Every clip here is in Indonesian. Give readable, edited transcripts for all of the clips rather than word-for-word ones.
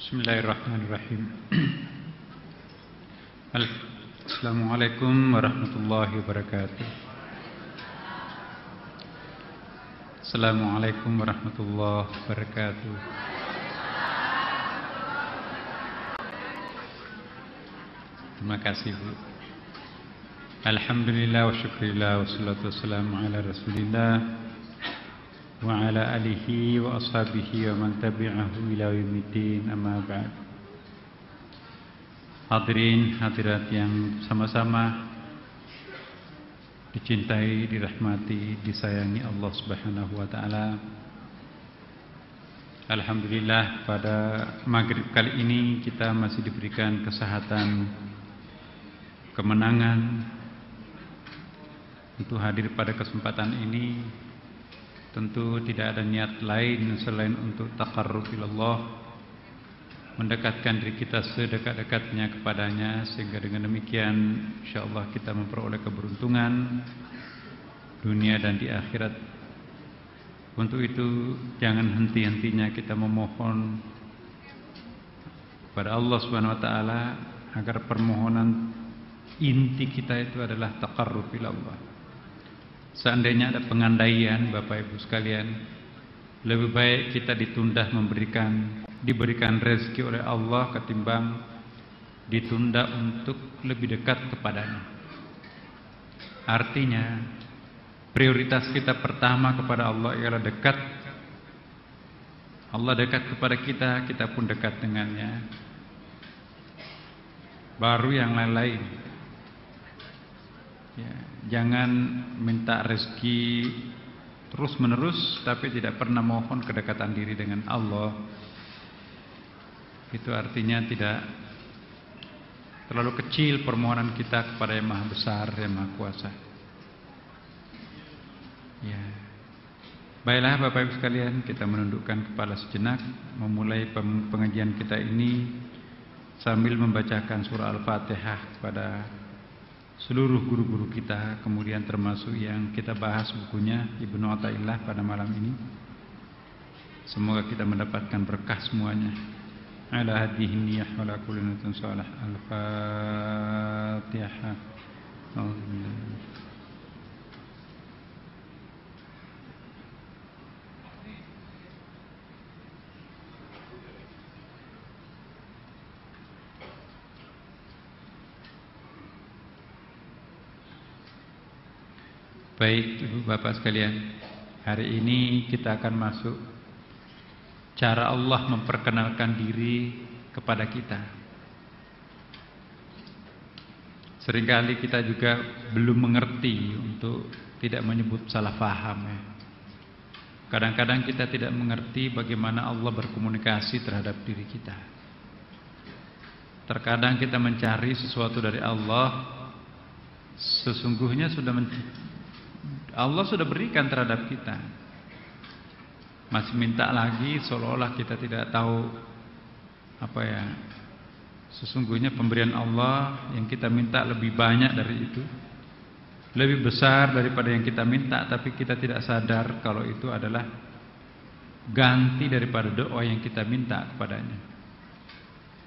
Bismillahirrahmanirrahim. Assalamualaikum warahmatullahi wabarakatuh. Assalamualaikum warahmatullahi wabarakatuh. Terima kasih, Bu. Alhamdulillah wa syukurillah wa salatu wassalamu ala rasulillah wa ala alihi wa ashabihi wa man tabi'ahu ila yaumiddin, amma ba'd. Hadirin hadirat yang sama-sama dicintai, dirahmati, disayangi Allah Subhanahu wa taala. Alhamdulillah, pada maghrib kali ini kita masih diberikan kesehatan, kemenangan untuk hadir pada kesempatan ini. Tentu tidak ada niat lain selain untuk taqarrub ilallah, mendekatkan diri kita sedekat-dekatnya kepadanya, sehingga dengan demikian insyaallah kita memperoleh keberuntungan dunia dan di akhirat. Untuk itu jangan henti-hentinya kita memohon kepada Allah Subhanahu wa taala agar permohonan inti kita itu adalah taqarrub ilallah. Seandainya ada pengandaian, Bapak Ibu sekalian, lebih baik kita ditunda diberikan rezeki oleh Allah ketimbang ditunda untuk lebih dekat kepadanya. Artinya prioritas kita pertama kepada Allah ialah dekat. Allah dekat kepada kita, kita pun dekat dengannya. Baru yang lain-lain. Ya, jangan minta rezeki terus menerus tapi tidak pernah mohon kedekatan diri dengan Allah. Itu artinya tidak terlalu kecil permohonan kita kepada Yang Maha Besar, Yang Maha Kuasa. Ya. Baiklah Bapak Ibu sekalian, kita menundukkan kepala sejenak, memulai pengajian kita ini sambil membacakan surah Al-Fatihah kepada seluruh guru-guru kita, kemudian termasuk yang kita bahas bukunya Ibnu Athaillah pada malam ini. Semoga kita mendapatkan berkah semuanya. Ala hadhihi niyyah wa la kulli niyatin shalah. Al-Fatihah. Baik Ibu Bapak sekalian, hari ini kita akan masuk cara Allah memperkenalkan diri kepada kita. Seringkali kita juga belum mengerti untuk tidak menyebut salah faham ya. Kadang-kadang kita tidak mengerti bagaimana Allah berkomunikasi terhadap diri kita. Terkadang kita mencari sesuatu dari Allah, sesungguhnya Allah sudah berikan terhadap kita. Masih minta lagi, seolah-olah kita tidak tahu sesungguhnya pemberian Allah yang kita minta lebih banyak dari itu, lebih besar daripada yang kita minta, tapi kita tidak sadar kalau itu adalah ganti daripada doa yang kita minta kepadanya.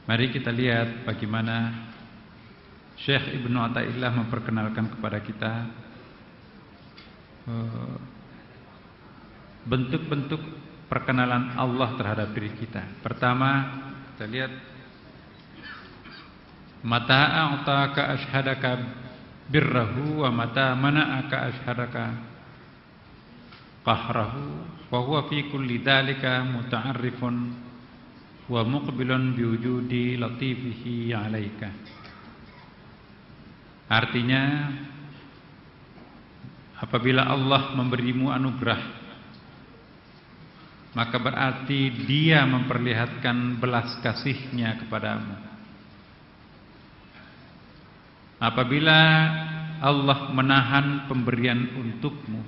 Mari kita lihat bagaimana Syekh Ibnu Athaillah memperkenalkan kepada kita bentuk-bentuk perkenalan Allah terhadap diri kita. Pertama, kita lihat mata a'taka ashhadaka birrahu wa mata mana'aka ashhadaka qahrahu wa huwa fi kulli dhalika muta'arrifun wa muqbilun biwujudi latifihi 'alaika. Artinya, apabila Allah memberimu anugerah, maka berarti Dia memperlihatkan belas kasih-Nya kepadamu. Apabila Allah menahan pemberian untukmu,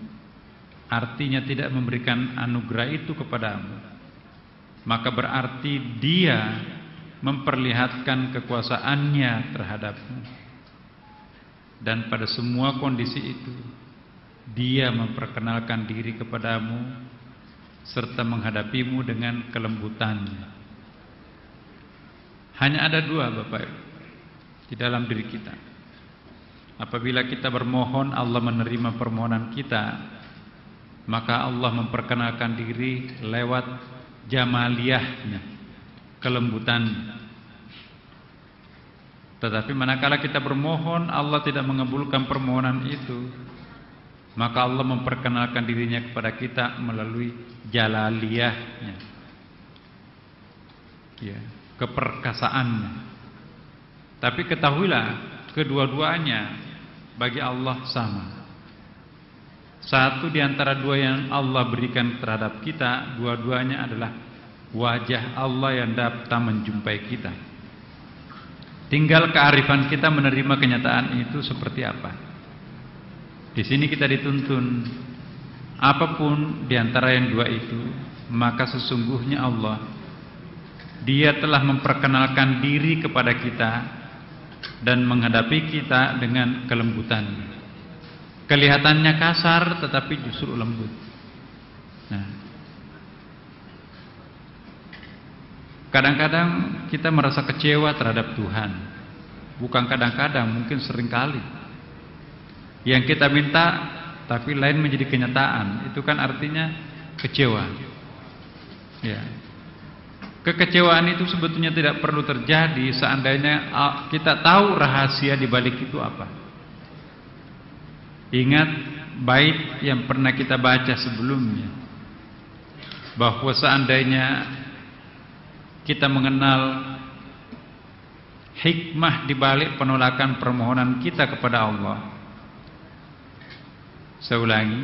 artinya tidak memberikan anugerah itu kepadamu, maka berarti Dia memperlihatkan kekuasaannya terhadapmu. Dan pada semua kondisi itu Dia memperkenalkan diri kepadamu serta menghadapimu dengan kelembutannya. Hanya ada dua, Bapak Ibu, di dalam diri kita. Apabila kita bermohon, Allah menerima permohonan kita, maka Allah memperkenalkan diri lewat jamaliyahnya, kelembutannya. Tetapi manakala kita bermohon, Allah tidak mengabulkan permohonan itu, maka Allah memperkenalkan dirinya kepada kita melalui jalaliyahnya, ya, keperkasaannya. Tapi ketahuilah, kedua-duanya bagi Allah sama. Satu di antara dua yang Allah berikan terhadap kita, dua-duanya adalah wajah Allah yang dapat menjumpai kita. Tinggal kearifan kita menerima kenyataan itu seperti apa. Di sini kita dituntun, apapun di antara yang dua itu, maka sesungguhnya Allah, Dia telah memperkenalkan diri kepada kita dan menghadapi kita dengan kelembutan. Kelihatannya kasar tetapi justru lembut. Nah, kadang-kadang kita merasa kecewa terhadap Tuhan. Bukan kadang-kadang, mungkin sering kali. Yang kita minta tapi lain menjadi kenyataan, itu kan artinya kecewa. Ya. Kekecewaan itu sebetulnya tidak perlu terjadi seandainya kita tahu rahasia di balik itu apa. Ingat bait yang pernah kita baca sebelumnya, bahwa seandainya kita mengenal hikmah di balik penolakan permohonan kita kepada Allah. Saya ulangi,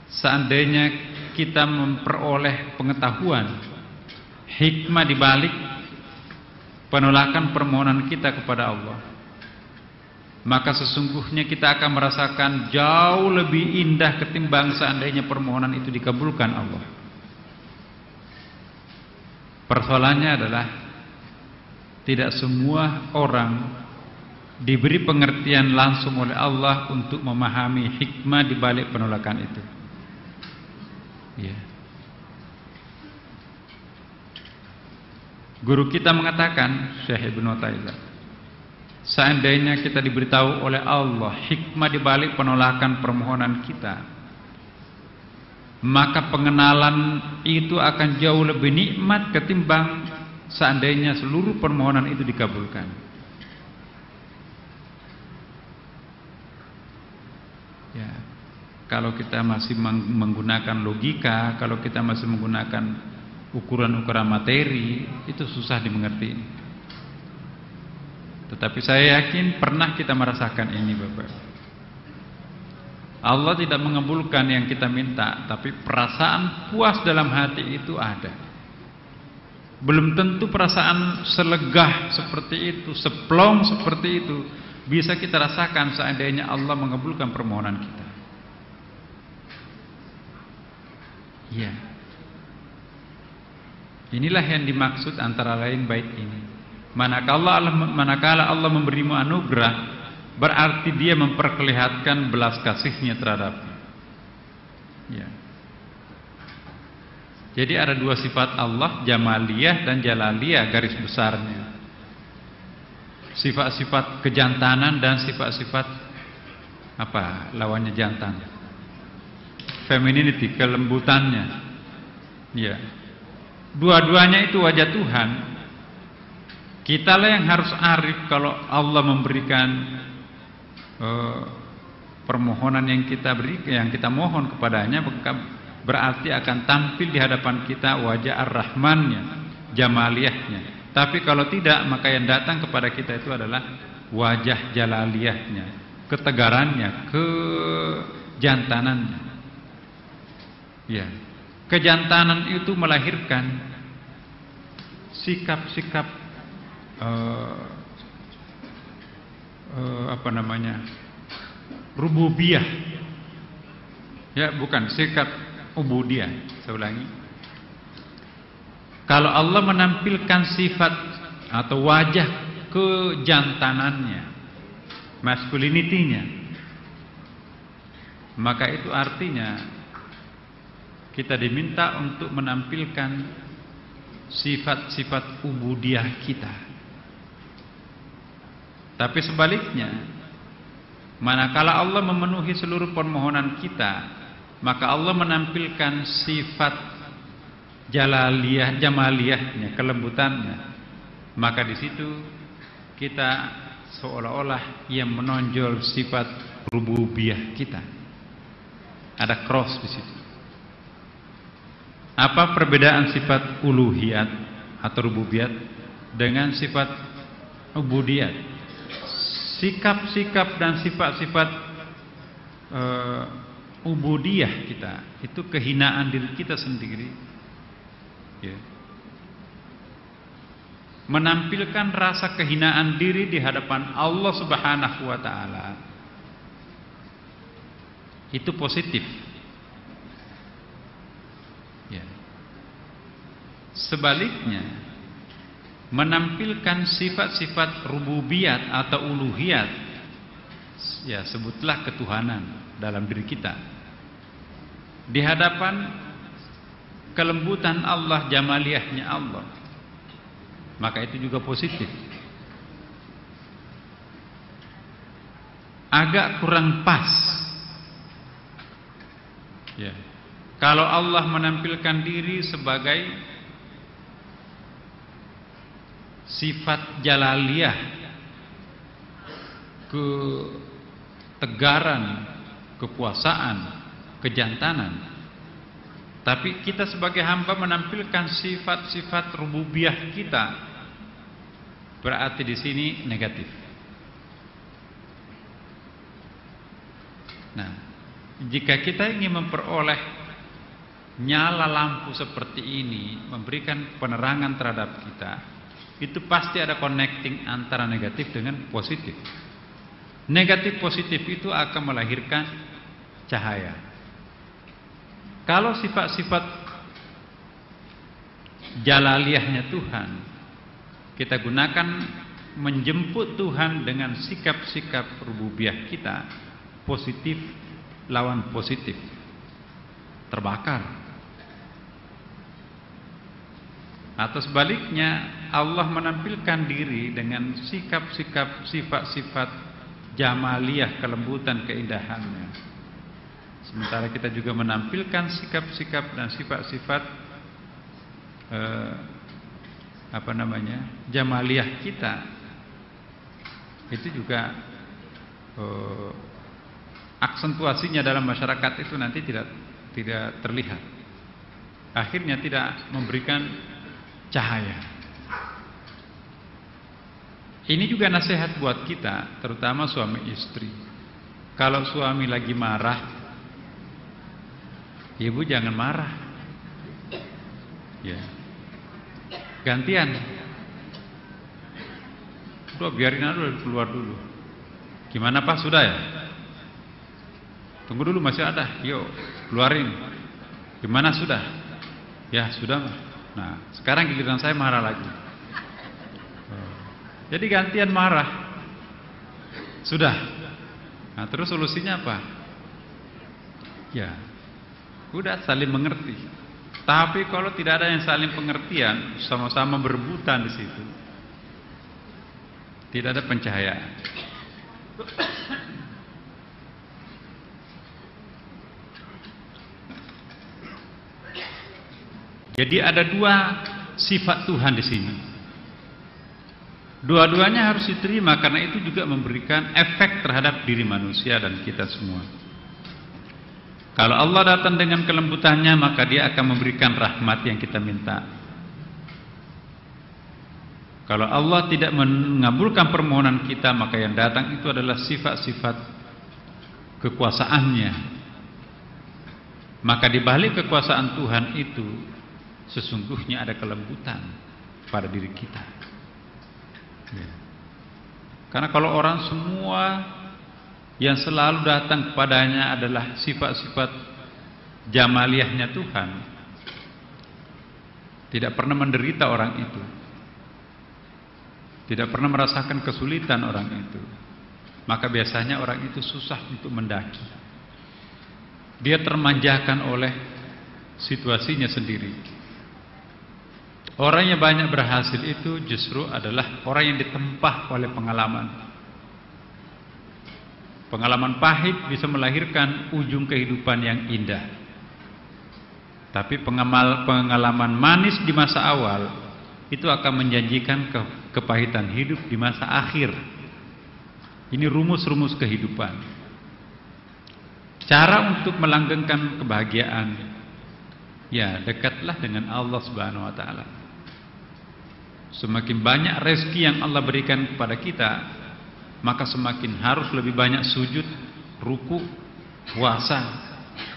seandainya kita memperoleh pengetahuan hikmah di balik penolakan permohonan kita kepada Allah, maka sesungguhnya kita akan merasakan jauh lebih indah ketimbang seandainya permohonan itu dikabulkan Allah. Persoalannya adalah tidak semua orang diberi pengertian langsung oleh Allah untuk memahami hikmah di balik penolakan itu. Ya. Guru kita mengatakan, Syekh Ibnu Taimiyah, seandainya kita diberitahu oleh Allah hikmah di balik penolakan permohonan kita, maka pengenalan itu akan jauh lebih nikmat ketimbang seandainya seluruh permohonan itu dikabulkan. Ya, kalau kita masih menggunakan logika, kalau kita masih menggunakan ukuran-ukuran materi, itu susah dimengerti. Tetapi saya yakin pernah kita merasakan ini, Bapak. Allah tidak mengabulkan yang kita minta, tapi perasaan puas dalam hati itu ada. Belum tentu perasaan selegah seperti itu, seplong seperti itu bisa kita rasakan seandainya Allah mengabulkan permohonan kita. Ya. Inilah yang dimaksud antara lain bait ini. Manakala Allah memberimu anugerah, berarti Dia memperlihatkan belas kasihnya terhadapmu. Ya. Jadi ada dua sifat Allah, jamaliyah dan jalaliyah garis besarnya. Sifat-sifat kejantanan dan sifat-sifat apa lawannya jantan? Femininity, kelembutannya. Ya. Dua-duanya itu wajah Tuhan. Kitalah yang harus arif kalau Allah memberikan permohonan yang kita beri, yang kita mohon kepadanya, berarti akan tampil di hadapan kita wajah Ar-Rahmannya, jamaliyahnya. Tapi kalau tidak, maka yang datang kepada kita itu adalah wajah jalaliyahnya, ketegarannya, kejantanannya. Ya. Kejantanan itu melahirkan sikap-sikap rububiyah. Ya, bukan sikap ubudiyah. Saya ulangi. Kalau Allah menampilkan sifat atau wajah kejantanannya, masculinity-nya, maka itu artinya kita diminta untuk menampilkan sifat-sifat ubudiyah kita. Tapi sebaliknya, manakala Allah memenuhi seluruh permohonan kita, maka Allah menampilkan sifat jamaliyahnya, kelembutannya. Maka di situ kita seolah-olah yang menonjol sifat rububiyah kita. Ada cross di situ. Apa perbedaan sifat uluhiyat atau rububiyat dengan sifat ubudiyat? Sikap-sikap dan sifat-sifat ubudiyah kita itu kehinaan diri kita sendiri, ya. Menampilkan rasa kehinaan diri di hadapan Allah Subhanahu wa taala. Itu positif. Ya. Sebaliknya, menampilkan sifat-sifat rububiyat atau uluhiyat, ya sebutlah ketuhanan dalam diri kita, di hadapan kelembutan Allah, jamaliyahnya Allah, maka itu juga positif. Agak kurang pas, ya, kalau Allah menampilkan diri sebagai sifat jalaliyah, ketegaran, kekuasaan, kejantanan. Tapi kita sebagai hamba menampilkan sifat-sifat rububiyah kita, berarti di sini negatif. Nah, jika kita ingin memperoleh nyala lampu seperti ini, memberikan penerangan terhadap kita, itu pasti ada connecting antara negatif dengan positif. Negatif positif itu akan melahirkan cahaya. Kalau sifat-sifat jalaliyahnya Tuhan kita gunakan menjemput Tuhan dengan sikap-sikap rububiyah kita, positif lawan positif, terbakar. Atau sebaliknya, Allah menampilkan diri dengan sikap-sikap, sifat-sifat jamaliyah, kelembutan, keindahannya. Sementara kita juga menampilkan sikap-sikap dan sifat-sifat jamaliyah kita. Itu juga aksentuasinya dalam masyarakat itu nanti tidak terlihat. Akhirnya tidak memberikan cahaya. Ini juga nasihat buat kita, terutama suami istri. Kalau suami lagi marah, ibu jangan marah, ya, gantian. Udah biarin aja keluar dulu. Gimana Pak, sudah ya? Tunggu dulu, masih ada. Yuk keluarin. Gimana, sudah? Ya sudah. Nah, sekarang giliran saya marah lagi. Jadi gantian marah. Sudah. Nah, terus solusinya apa? Ya, udah saling mengerti. Tapi kalau tidak ada yang saling pengertian, sama-sama berebutan di situ, tidak ada pencahayaan. Jadi ada dua sifat Tuhan di sini. Dua-duanya harus diterima karena itu juga memberikan efek terhadap diri manusia dan kita semua. Kalau Allah datang dengan kelembutannya, maka Dia akan memberikan rahmat yang kita minta. Kalau Allah tidak mengabulkan permohonan kita, maka yang datang itu adalah sifat-sifat kekuasaannya. Maka di balik kekuasaan Tuhan itu sesungguhnya ada kelembutan pada diri kita. Ya. Karena kalau orang semua yang selalu datang kepadanya adalah sifat-sifat jamaliyahnya Tuhan, tidak pernah menderita orang itu, tidak pernah merasakan kesulitan orang itu, maka biasanya orang itu susah untuk mendaki. Dia termanjakan oleh situasinya sendiri. Orang yang banyak berhasil itu justru adalah orang yang ditempah oleh pengalaman. Pengalaman pahit bisa melahirkan ujung kehidupan yang indah. Tapi pengalaman manis di masa awal itu akan menjanjikan kepahitan hidup di masa akhir. Ini rumus-rumus kehidupan. Cara untuk melanggengkan kebahagiaan, ya dekatlah dengan Allah Subhanahu wa taala. Semakin banyak rezeki yang Allah berikan kepada kita, maka semakin harus lebih banyak sujud, ruku, puasa,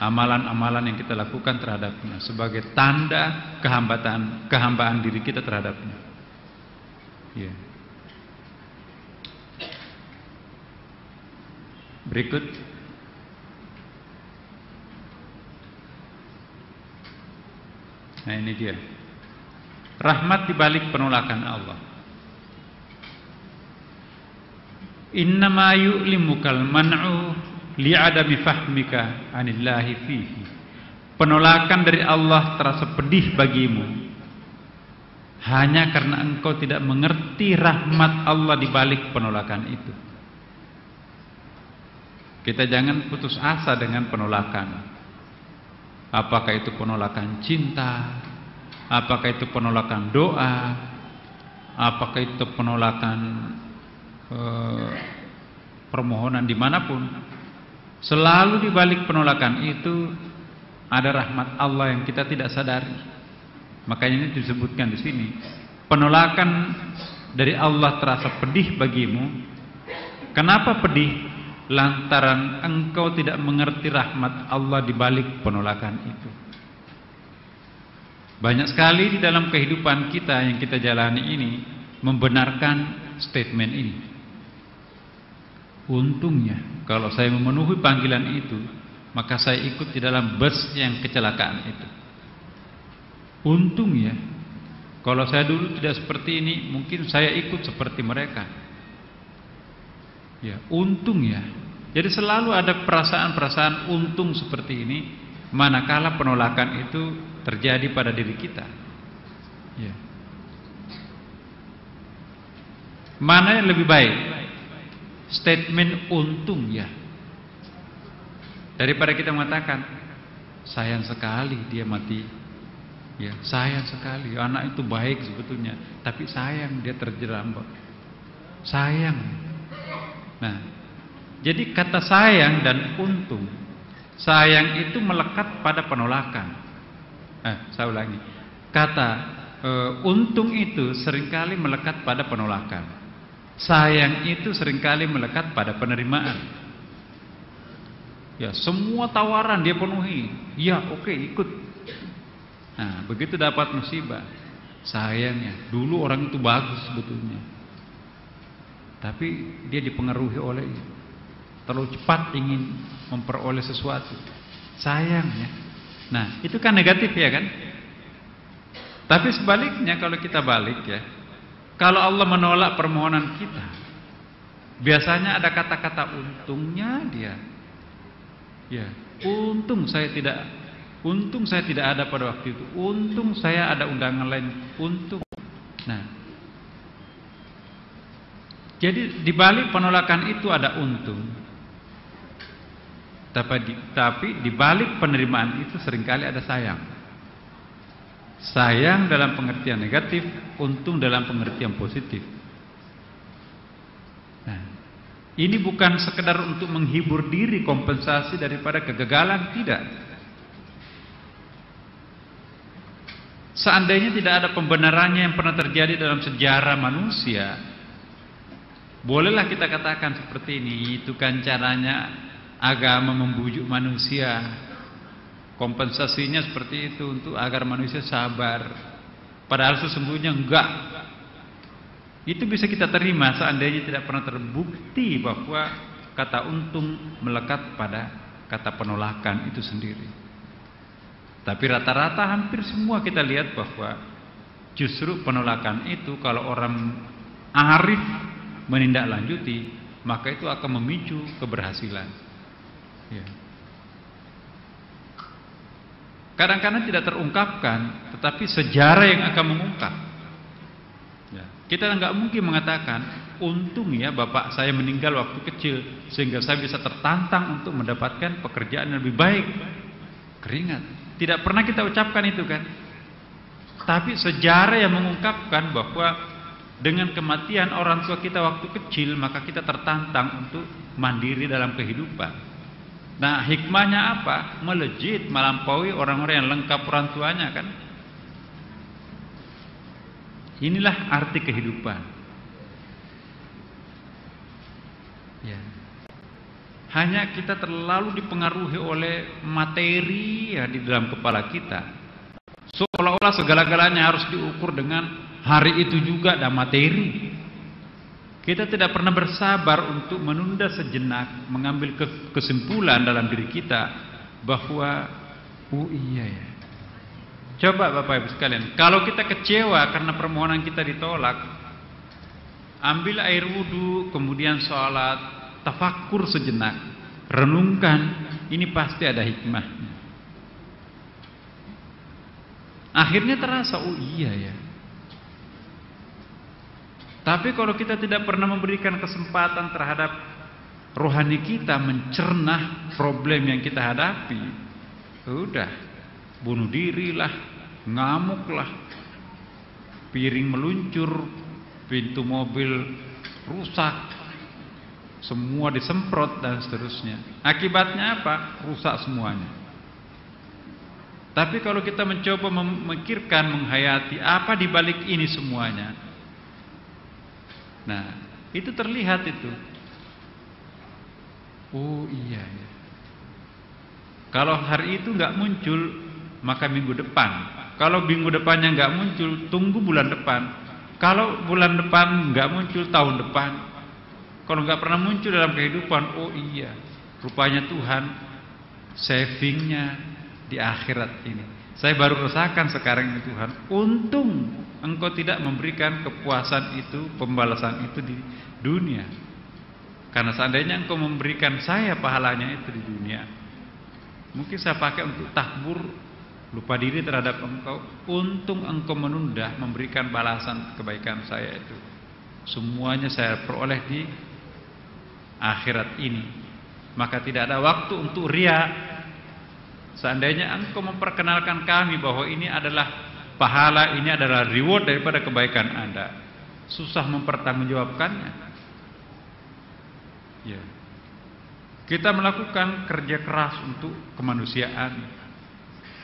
amalan-amalan yang kita lakukan terhadapnya sebagai tanda kehambaan diri kita terhadapnya. Ya. Berikut nah ini dia rahmat dibalik penolakan Allah. Innama yu'limukal man'u li'adami fahmika anillahi fihi. Penolakan dari Allah terasa pedih bagimu hanya karena engkau tidak mengerti rahmat Allah dibalik penolakan itu. Kita jangan putus asa dengan penolakan. Apakah itu penolakan cinta? Apakah itu penolakan doa? Apakah itu penolakan permohonan dimanapun? Selalu dibalik penolakan itu ada rahmat Allah yang kita tidak sadari. Makanya ini disebutkan di sini. Penolakan dari Allah terasa pedih bagimu. Kenapa pedih? Lantaran engkau tidak mengerti rahmat Allah di balik penolakan itu. Banyak sekali di dalam kehidupan kita yang kita jalani ini membenarkan statement ini. Untungnya kalau saya memenuhi panggilan itu, maka saya ikut di dalam bus yang kecelakaan itu. Untungnya kalau saya dulu tidak seperti ini, mungkin saya ikut seperti mereka. Ya, untung ya. Jadi selalu ada perasaan-perasaan untung seperti ini manakala penolakan itu terjadi pada diri kita. Ya. Mana yang lebih baik? Statement untung ya. Daripada kita mengatakan sayang sekali dia mati. Ya, sayang sekali anak itu baik sebetulnya, tapi sayang dia terjerambab. Sayang. Nah, jadi kata sayang dan untung, sayang itu melekat pada penolakan. Saya ulangi, kata untung itu seringkali melekat pada penolakan. Sayang itu seringkali melekat pada penerimaan. Ya, semua tawaran dia penuhi. Ya, oke, ikut. Nah, begitu dapat musibah, sayangnya dulu orang itu bagus sebetulnya, tapi dia dipengaruhi oleh terlalu cepat ingin memperoleh sesuatu. Sayangnya. Nah, itu kan negatif ya kan? Tapi sebaliknya kalau kita balik ya, kalau Allah menolak permohonan kita, biasanya ada kata-kata untungnya dia. Ya, untung saya tidak ada pada waktu itu. Untung saya ada undangan lain. Untung. Nah, jadi di balik penolakan itu ada untung. Tapi di balik penerimaan itu seringkali ada sayang. Sayang dalam pengertian negatif, untung dalam pengertian positif. Nah, ini bukan sekedar untuk menghibur diri, kompensasi daripada kegagalan, tidak. Seandainya tidak ada pembenarannya yang pernah terjadi dalam sejarah manusia, bolehlah kita katakan seperti ini, itu kan caranya agama membujuk manusia, kompensasinya seperti itu untuk agar manusia sabar. Padahal sesungguhnya enggak. Itu bisa kita terima seandainya tidak pernah terbukti bahwa kata untung melekat pada kata penolakan itu sendiri. Tapi rata-rata hampir semua kita lihat bahwa justru penolakan itu kalau orang arif menindaklanjuti, maka itu akan memicu keberhasilan. Ya. Kadang-kadang tidak terungkapkan, tetapi sejarah yang akan mengungkap. Ya. Kita nggak mungkin mengatakan untung ya bapak saya meninggal waktu kecil sehingga saya bisa tertantang untuk mendapatkan pekerjaan yang lebih baik. Keringat. Tidak pernah kita ucapkan itu kan. Tapi sejarah yang mengungkapkan bahwa dengan kematian orang tua kita waktu kecil, maka kita tertantang untuk mandiri dalam kehidupan. Nah, hikmahnya apa? Melejit, melampaui orang-orang yang lengkap orang tuanya kan. Inilah arti kehidupan. Ya. Hanya kita terlalu dipengaruhi oleh materi ya di dalam kepala kita. Seolah-olah segala-galanya harus diukur dengan hari itu juga ada materi. Kita tidak pernah bersabar untuk menunda sejenak, mengambil kesimpulan dalam diri kita bahwa oh iya ya. Coba Bapak Ibu sekalian, kalau kita kecewa karena permohonan kita ditolak, ambil air wudhu, kemudian sholat, tafakkur sejenak, renungkan, ini pasti ada hikmahnya. Akhirnya terasa, oh iya ya. Tapi kalau kita tidak pernah memberikan kesempatan terhadap rohani kita mencerna problem yang kita hadapi, udah, bunuh dirilah, ngamuklah, piring meluncur, pintu mobil rusak, semua disemprot dan seterusnya. Akibatnya apa? Rusak semuanya. Tapi kalau kita mencoba memikirkan, menghayati apa di balik ini semuanya, nah itu terlihat itu. Oh iya ya. Kalau hari itu nggak muncul, maka minggu depan. Kalau minggu depannya nggak muncul, tunggu bulan depan. Kalau bulan depan nggak muncul, tahun depan. Kalau nggak pernah muncul dalam kehidupan, oh iya, rupanya Tuhan savingnya di akhirat ini. Saya baru rasakan sekarang ini Tuhan, untung Engkau tidak memberikan kepuasan itu, pembalasan itu di dunia. Karena seandainya Engkau memberikan saya pahalanya itu di dunia, mungkin saya pakai untuk takbur, lupa diri terhadap Engkau. Untung Engkau menunda memberikan balasan kebaikan saya itu. Semuanya saya peroleh di akhirat ini. Maka tidak ada waktu untuk ria. Seandainya Engkau memperkenalkan kami bahwa ini adalah pahala, ini adalah reward daripada kebaikan Anda, susah mempertanggungjawabkannya. Ya. Kita melakukan kerja keras untuk kemanusiaan.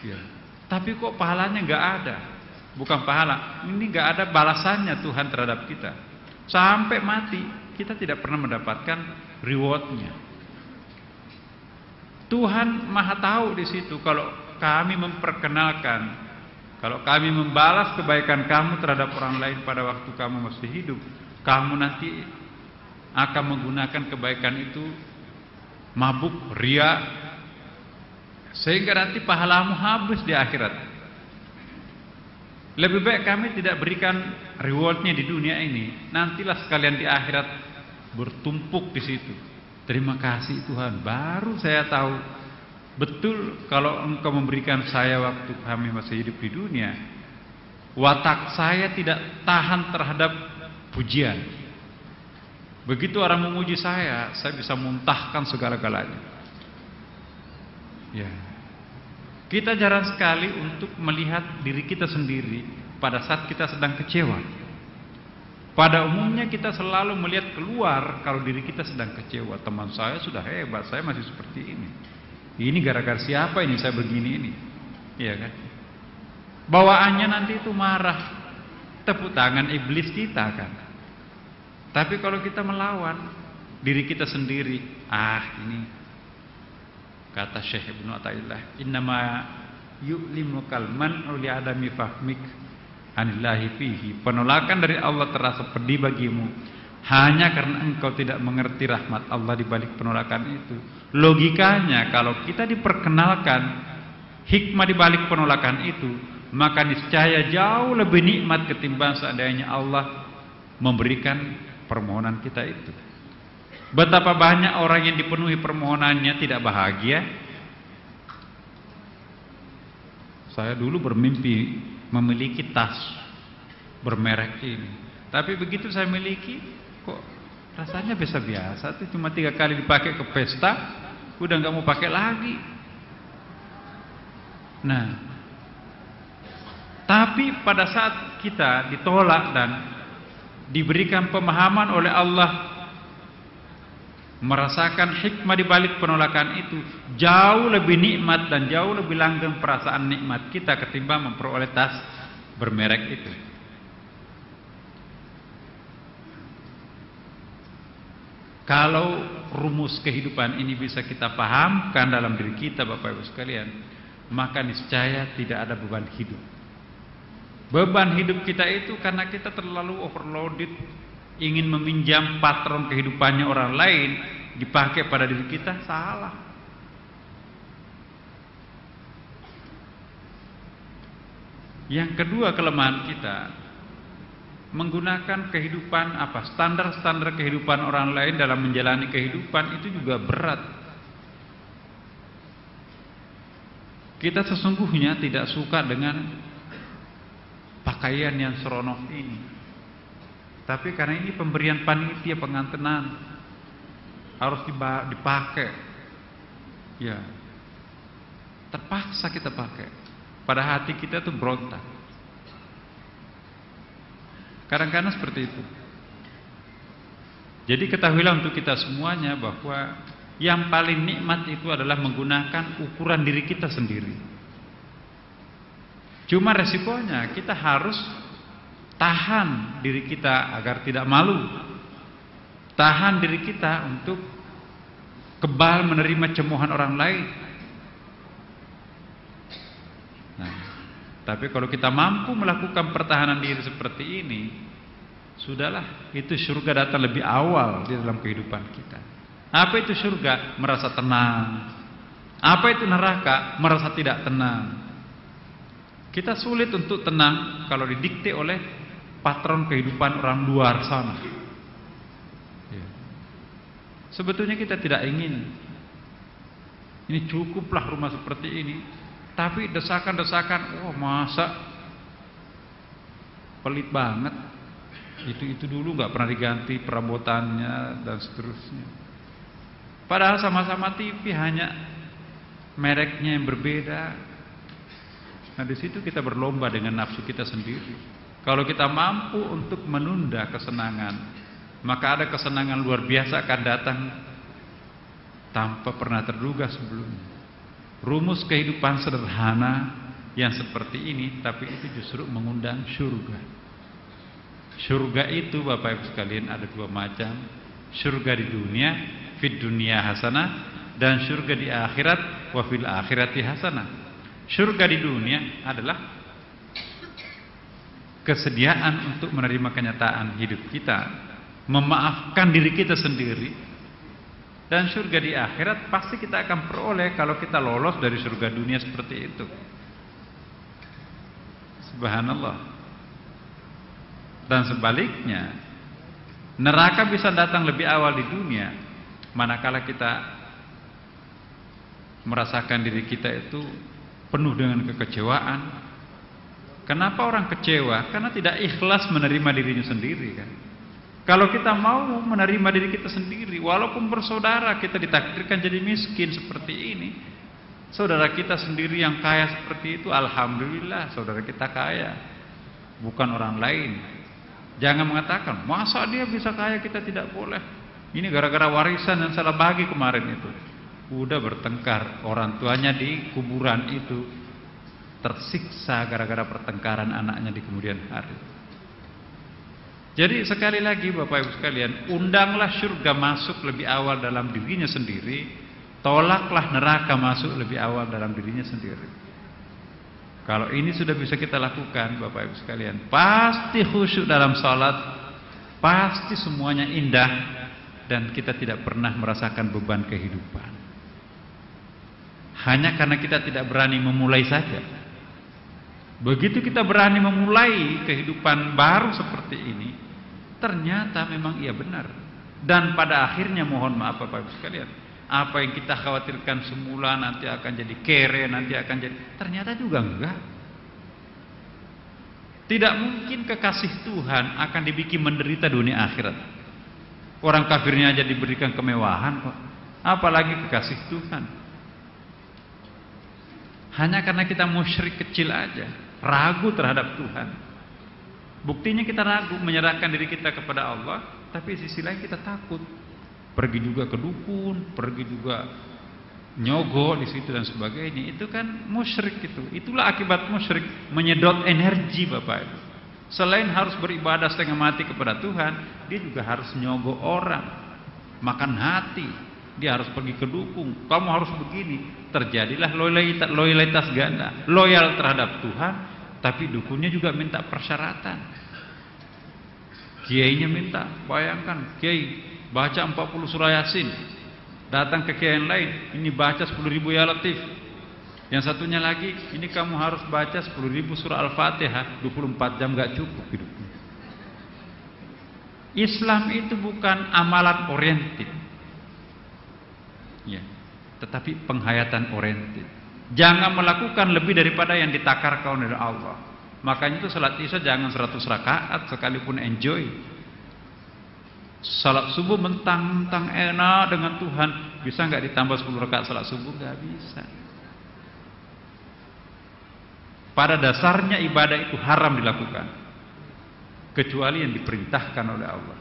Ya. Tapi kok pahalanya nggak ada? Bukan pahala, ini nggak ada balasannya Tuhan terhadap kita. Sampai mati kita tidak pernah mendapatkan rewardnya. Tuhan Maha tahu di situ kalau kami memperkenalkan, kalau kami membalas kebaikan kamu terhadap orang lain pada waktu kamu masih hidup, kamu nanti akan menggunakan kebaikan itu mabuk, ria, sehingga nanti pahalamu habis di akhirat. Lebih baik kami tidak berikan rewardnya di dunia ini, nantilah sekalian di akhirat bertumpuk di situ. Terima kasih Tuhan, baru saya tahu betul kalau Engkau memberikan saya waktu kami masih hidup di dunia, watak saya tidak tahan terhadap pujian. Begitu orang memuji saya bisa muntahkan segala-galanya. Ya. Kita jarang sekali untuk melihat diri kita sendiri pada saat kita sedang kecewa. Pada umumnya kita selalu melihat keluar kalau diri kita sedang kecewa. Teman saya sudah hebat, saya masih seperti ini. Ini gara-gara siapa ini saya begini ini? Iya kan? Bawaannya nanti itu marah, tepuk tangan iblis kita kan. Tapi kalau kita melawan diri kita sendiri, ini kata Syekh Ibnu Athaillah, innama yu'limukal man'u li adami fahmik anillahi fihi. Penolakan dari Allah terasa pedih bagimu hanya karena engkau tidak mengerti rahmat Allah di balik penolakan itu. Logikanya kalau kita diperkenalkan hikmah di balik penolakan itu, maka niscaya jauh lebih nikmat ketimbang seandainya Allah memberikan permohonan kita itu. Betapa banyak orang yang dipenuhi permohonannya tidak bahagia. Saya dulu bermimpi memiliki tas bermerek ini, tapi begitu saya miliki, kok rasanya biasa-biasa tuh, cuma 3 kali dipakai ke pesta, udah nggak mau pakai lagi. Nah, tapi pada saat kita ditolak dan diberikan pemahaman oleh Allah, merasakan hikmah di balik penolakan itu, jauh lebih nikmat dan jauh lebih langgeng perasaan nikmat kita ketimbang memperoleh tas bermerek itu. Kalau rumus kehidupan ini bisa kita pahamkan dalam diri kita, Bapak Ibu sekalian, maka niscaya tidak ada beban hidup. Beban hidup kita itu karena kita terlalu overloaded, ingin meminjam patron kehidupannya orang lain, dipakai pada diri kita, salah. Yang kedua, kelemahan kita menggunakan kehidupan standar-standar kehidupan orang lain dalam menjalani kehidupan itu juga berat. Kita sesungguhnya tidak suka dengan pakaian yang seronok ini, tapi karena ini pemberian panitia pengantenan harus dipakai, ya terpaksa kita pakai. Pada hati kita tuh berontak. Kadang-kadang seperti itu. Jadi ketahuilah untuk kita semuanya bahwa yang paling nikmat itu adalah menggunakan ukuran diri kita sendiri. Cuma resikonya kita harus tahan diri kita agar tidak malu. Tahan diri kita untuk kebal menerima cemoohan orang lain. Nah, tapi kalau kita mampu melakukan pertahanan diri seperti ini, sudahlah, itu surga datang lebih awal di dalam kehidupan kita. Apa itu surga? Merasa tenang. Apa itu neraka? Merasa tidak tenang. Kita sulit untuk tenang kalau didikte oleh patron kehidupan orang luar sana. Ya. Sebetulnya kita tidak ingin ini cukuplah rumah seperti ini, tapi desakan-desakan, oh masa pelit banget, itu dulu nggak pernah diganti perabotannya dan seterusnya. Padahal sama-sama TV, hanya mereknya yang berbeda. Nah, di situ kita berlomba dengan nafsu kita sendiri. Kalau kita mampu untuk menunda kesenangan, maka ada kesenangan luar biasa akan datang tanpa pernah terduga sebelumnya. Rumus kehidupan sederhana yang seperti ini, tapi itu justru mengundang surga. Surga itu Bapak Ibu sekalian ada 2 macam. Surga di dunia, fid dunia hasanah, dan surga di akhirat, wa fil akhirati hasanah. Surga di dunia adalah kesediaan untuk menerima kenyataan hidup kita, memaafkan diri kita sendiri. Dan surga di akhirat pasti kita akan peroleh kalau kita lolos dari surga dunia seperti itu. Subhanallah. Dan sebaliknya, neraka bisa datang lebih awal di dunia manakala kita merasakan diri kita itu penuh dengan kekecewaan. Kenapa orang kecewa? Karena tidak ikhlas menerima dirinya sendiri kan. Kalau kita mau menerima diri kita sendiri, walaupun bersaudara kita ditakdirkan jadi miskin seperti ini, saudara kita sendiri yang kaya seperti itu, alhamdulillah saudara kita kaya, bukan orang lain. Jangan mengatakan, masa dia bisa kaya kita tidak boleh. Ini gara-gara warisan yang salah bagi kemarin itu. Udah bertengkar, orang tuanya di kuburan itu tersiksa gara-gara pertengkaran anaknya di kemudian hari. Jadi sekali lagi Bapak Ibu sekalian, undanglah surga masuk lebih awal dalam dirinya sendiri, tolaklah neraka masuk lebih awal dalam dirinya sendiri. Kalau ini sudah bisa kita lakukan Bapak Ibu sekalian, pasti khusyuk dalam salat, pasti semuanya indah, dan kita tidak pernah merasakan beban kehidupan. Hanya karena kita tidak berani memulai saja. Begitu kita berani memulai kehidupan baru seperti ini, ternyata memang iya benar. Dan pada akhirnya mohon maaf Bapak Ibu sekalian, apa yang kita khawatirkan semula nanti akan jadi kere, nanti akan jadi, ternyata juga enggak. Tidak mungkin kekasih Tuhan akan dibikin menderita dunia akhirat. Orang kafirnya aja diberikan kemewahan kok, apalagi kekasih Tuhan. Hanya karena kita musyrik kecil aja, ragu terhadap Tuhan. Buktinya kita ragu menyerahkan diri kita kepada Allah, tapi sisi lain kita takut. Pergi juga ke dukun, pergi juga nyogok di situ dan sebagainya. Itu kan musyrik itu. Itulah akibat musyrik, menyedot energi Bapak Ibu. Selain harus beribadah setengah mati kepada Tuhan, dia juga harus nyogok orang, makan hati. Dia harus pergi ke dukun. Kamu harus begini. Terjadilah loyalitas ganda. Loyal terhadap Tuhan, tapi dukunnya juga minta persyaratan. Kiainya minta, bayangkan kiai baca 40 surah Yasin, datang ke kiai yang lain, ini baca 10.000 ya Latif. Yang satunya lagi, ini kamu harus baca 10.000 surah Al-Fatihah, 24 jam gak cukup hidupnya. Islam itu bukan amalan oriented, ya, tetapi penghayatan oriented. Jangan melakukan lebih daripada yang ditakarkan oleh Allah. Makanya itu salat isya jangan 100 rakaat sekalipun enjoy. Salat subuh mentang-mentang enak dengan Tuhan, bisa nggak ditambah 10 rakaat salat subuh? Nggak bisa. Pada dasarnya ibadah itu haram dilakukan, kecuali yang diperintahkan oleh Allah.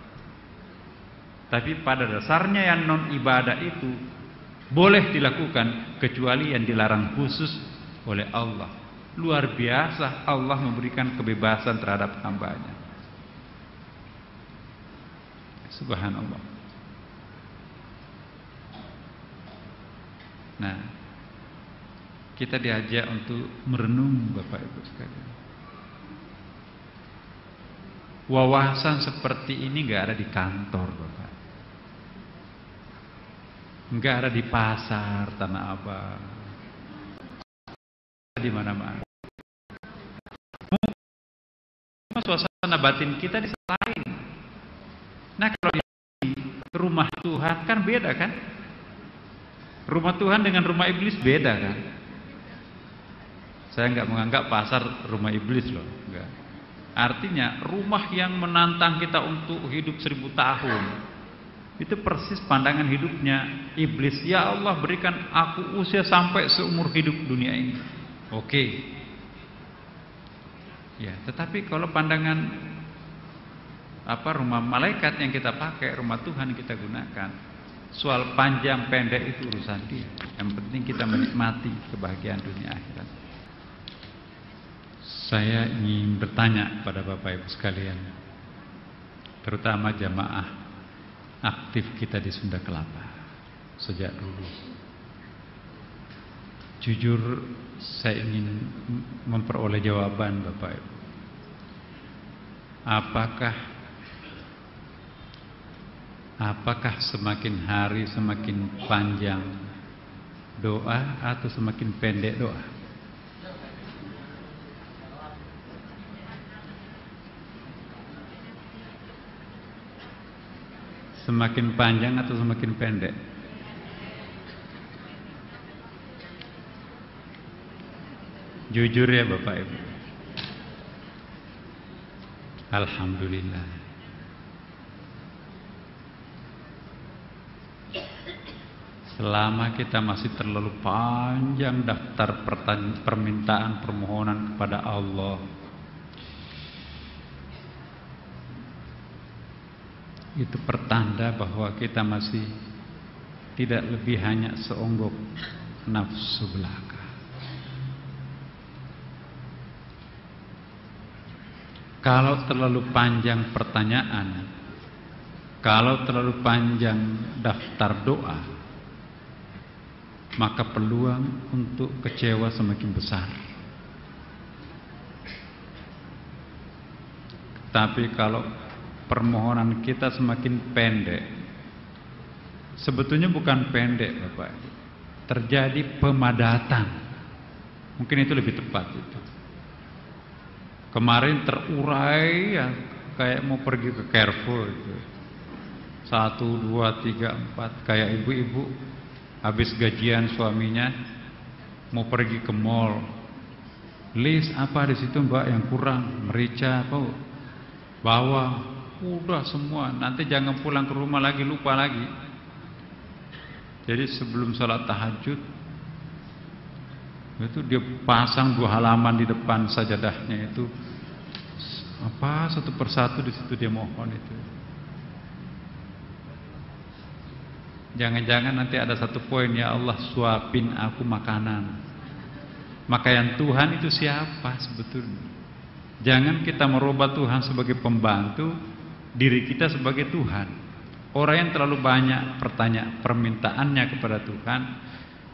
Tapi pada dasarnya yang non ibadah itu boleh dilakukan, kecuali yang dilarang khusus oleh Allah. Luar biasa Allah memberikan kebebasan terhadap hambanya. Subhanallah. Nah, kita diajak untuk merenung Bapak Ibu sekalian. Wawasan seperti ini nggak ada di kantor Bapak, nggak ada di pasar Tanah Abang, di mana-mana. Suasana batin kita diselain. Nah, kalau di rumah Tuhan kan beda kan? Rumah Tuhan dengan rumah iblis beda kan? Saya nggak menganggap pasar rumah iblis loh, enggak. Artinya rumah yang menantang kita untuk hidup 1000 tahun, itu persis pandangan hidupnya iblis. Ya Allah, berikan aku usia sampai seumur hidup dunia ini. Oke. Ya, tetapi kalau pandangan rumah malaikat yang kita pakai, rumah Tuhan yang kita gunakan, soal panjang pendek itu urusan dia. Yang penting kita menikmati kebahagiaan dunia akhirat. Saya ingin bertanya pada Bapak Ibu sekalian, terutama jamaah aktif kita di Sunda Kelapa sejak dulu. Jujur saya ingin memperoleh jawaban Bapak Ibu. Apakah semakin hari semakin panjang doa atau semakin pendek doa? Semakin panjang atau semakin pendek? Jujur ya Bapak Ibu. Alhamdulillah. Selama kita masih terlalu panjang daftar permintaan permohonan kepada Allah, itu pertanda bahwa kita masih tidak lebih hanya seonggok nafsu belaka. Kalau terlalu panjang pertanyaan, kalau terlalu panjang daftar doa, maka peluang untuk kecewa semakin besar. Tapi kalau permohonan kita semakin pendek, sebetulnya bukan pendek Bapak, terjadi pemadatan. Mungkin itu lebih tepat itu. Kemarin terurai ya, kayak mau pergi ke Carrefour gitu. 1, 2, 3, 4, kayak ibu-ibu habis gajian suaminya mau pergi ke mall. List apa di situ Mbak yang kurang? Merica apa? Bawang. udah semua, nanti jangan pulang ke rumah lagi, lupa lagi. Jadi sebelum sholat tahajud itu dia pasang 2 halaman di depan sajadahnya itu, apa, satu persatu di situ dia mohon itu. Jangan-jangan nanti ada satu poin, ya Allah suapin aku makanan. Maka yang Tuhan itu siapa sebetulnya? Jangan kita merubah Tuhan sebagai pembantu, diri kita sebagai Tuhan. Orang yang terlalu banyak permintaannya kepada Tuhan,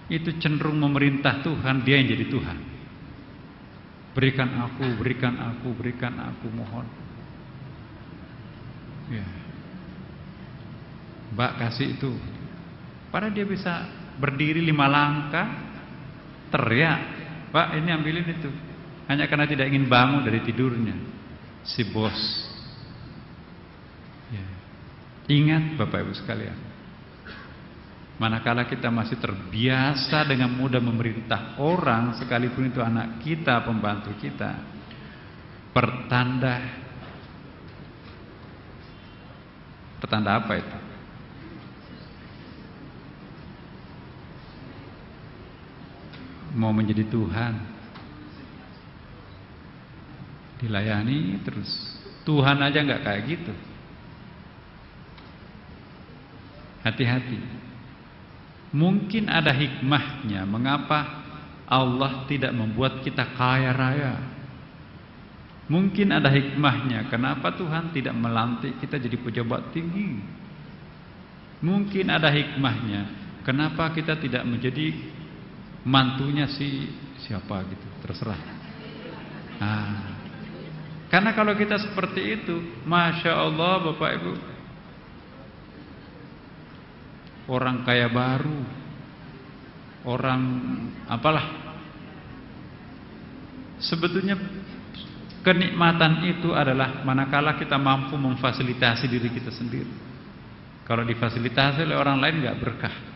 itu cenderung memerintah Tuhan, dia yang jadi Tuhan. Berikan aku, berikan aku, berikan aku, mohon. Ya. Mbak kasih itu. Padahal dia bisa berdiri 5 langkah, teriak, Pak ini ambilin itu. Hanya karena tidak ingin bangun dari tidurnya si bos. Ya. Ingat Bapak Ibu sekalian, manakala kita masih terbiasa dengan mudah memerintah orang, sekalipun itu anak kita, pembantu kita, pertanda apa itu? Mau menjadi Tuhan, dilayani terus. Tuhan aja nggak kayak gitu. Hati-hati. Mungkin ada hikmahnya mengapa Allah tidak membuat kita kaya raya. Mungkin ada hikmahnya kenapa Tuhan tidak melantik kita jadi pejabat tinggi. Mungkin ada hikmahnya kenapa kita tidak menjadi mantunya siapa gitu, terserah. Karena kalau kita seperti itu, Masya Allah Bapak Ibu, orang kaya baru, orang apalah, sebetulnya kenikmatan itu adalah manakala kita mampu memfasilitasi diri kita sendiri. Kalau difasilitasi oleh orang lain nggak berkah.